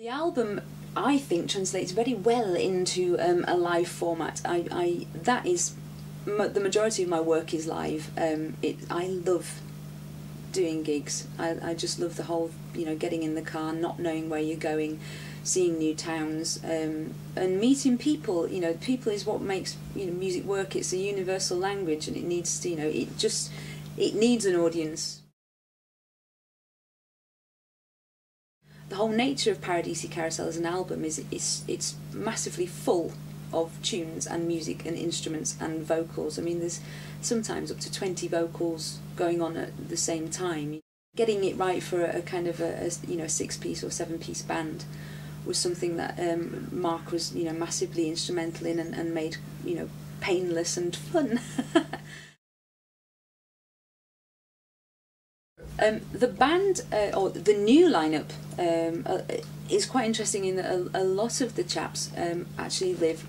The album, I think, translates very well into a live format. That is the majority of my work is live. I love doing gigs. I just love the whole, getting in the car, not knowing where you're going, seeing new towns, and meeting people. People is what makes music work. It's a universal language, and it needs to, it needs an audience. The whole nature of Paradisi Carousel as an album is it's massively full of tunes and music and instruments and vocals. I mean, there's sometimes up to 20 vocals going on at the same time. Getting it right for a kind of a 6-piece or 7-piece band was something that Mark was massively instrumental in and made painless and fun. The band, or the new lineup, is quite interesting in that a lot of the chaps actually live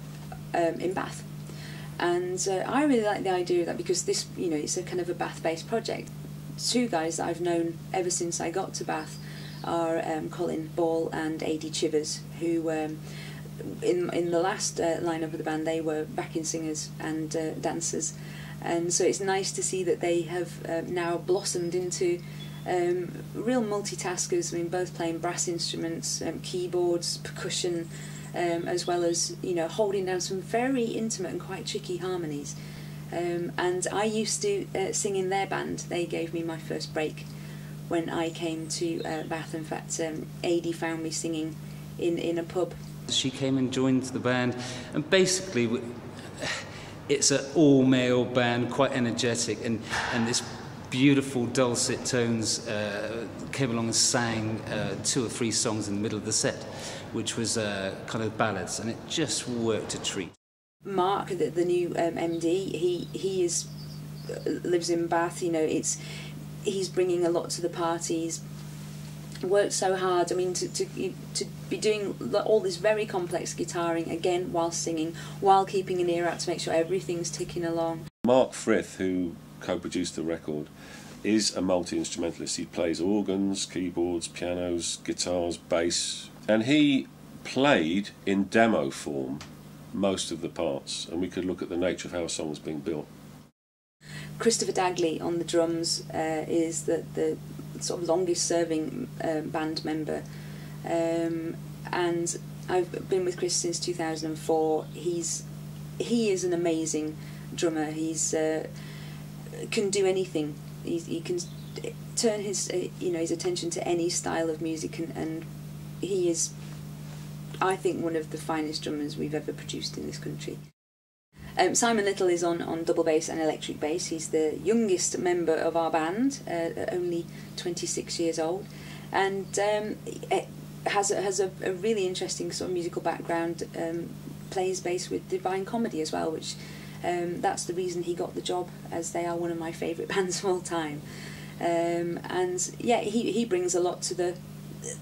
in Bath, and I really like the idea of that because this, it's a kind of a Bath-based project. Two guys that I've known ever since I got to Bath are Colin Ball and Adi Chivers, who in the last lineup of the band they were backing singers and dancers. And so it's nice to see that they have now blossomed into real multitaskers. I mean, both playing brass instruments, keyboards, percussion, as well as holding down some very intimate and quite tricky harmonies. And I used to sing in their band. They gave me my first break when I came to Bath. In fact, Adi found me singing in a pub. She came and joined the band, and basically it's an all-male band, quite energetic, and this beautiful dulcet tones came along and sang 2 or 3 songs in the middle of the set, which was kind of ballads, and it just worked a treat. Mark, the new MD, he lives in Bath. He's bringing a lot to the parties. Worked so hard. I mean, to be doing all this very complex guitaring again while singing, while keeping an ear out to make sure everything's ticking along. Mark Frith, who co-produced the record, is a multi-instrumentalist. He plays organs, keyboards, pianos, guitars, bass, and he played in demo form most of the parts, and we could look at the nature of how a song was being built. Christopher Dagley on the drums is the sort of longest serving band member, and I've been with Chris since 2004. He is an amazing drummer. He's can do anything. He can turn his his attention to any style of music, and he is, I think, one of the finest drummers we've ever produced in this country. Simon Little is on double bass and electric bass. He's the youngest member of our band, only 26 years old, and has a really interesting sort of musical background. Plays bass with Divine Comedy as well, which that's the reason he got the job, as they are one of my favourite bands of all time. And yeah, he brings a lot to the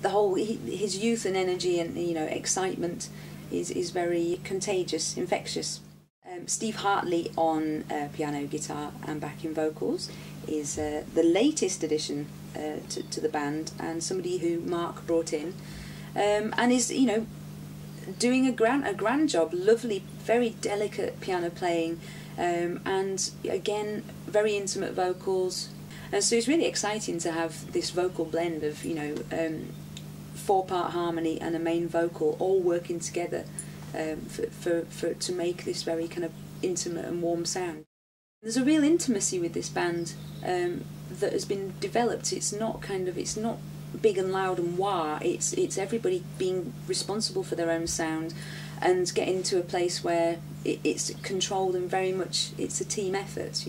whole. His youth and energy and excitement is very contagious, infectious. Steve Hartley on piano, guitar and backing vocals is the latest addition to the band, and somebody who Mark brought in, and is doing a grand job. Lovely, very delicate piano playing, and again very intimate vocals, and so it's really exciting to have this vocal blend of 4-part harmony and a main vocal all working together to make this very kind of intimate and warm sound. There's a real intimacy with this band that has been developed. It's not big and loud and wah. It's everybody being responsible for their own sound and getting to a place where it's controlled and very much it's a team effort.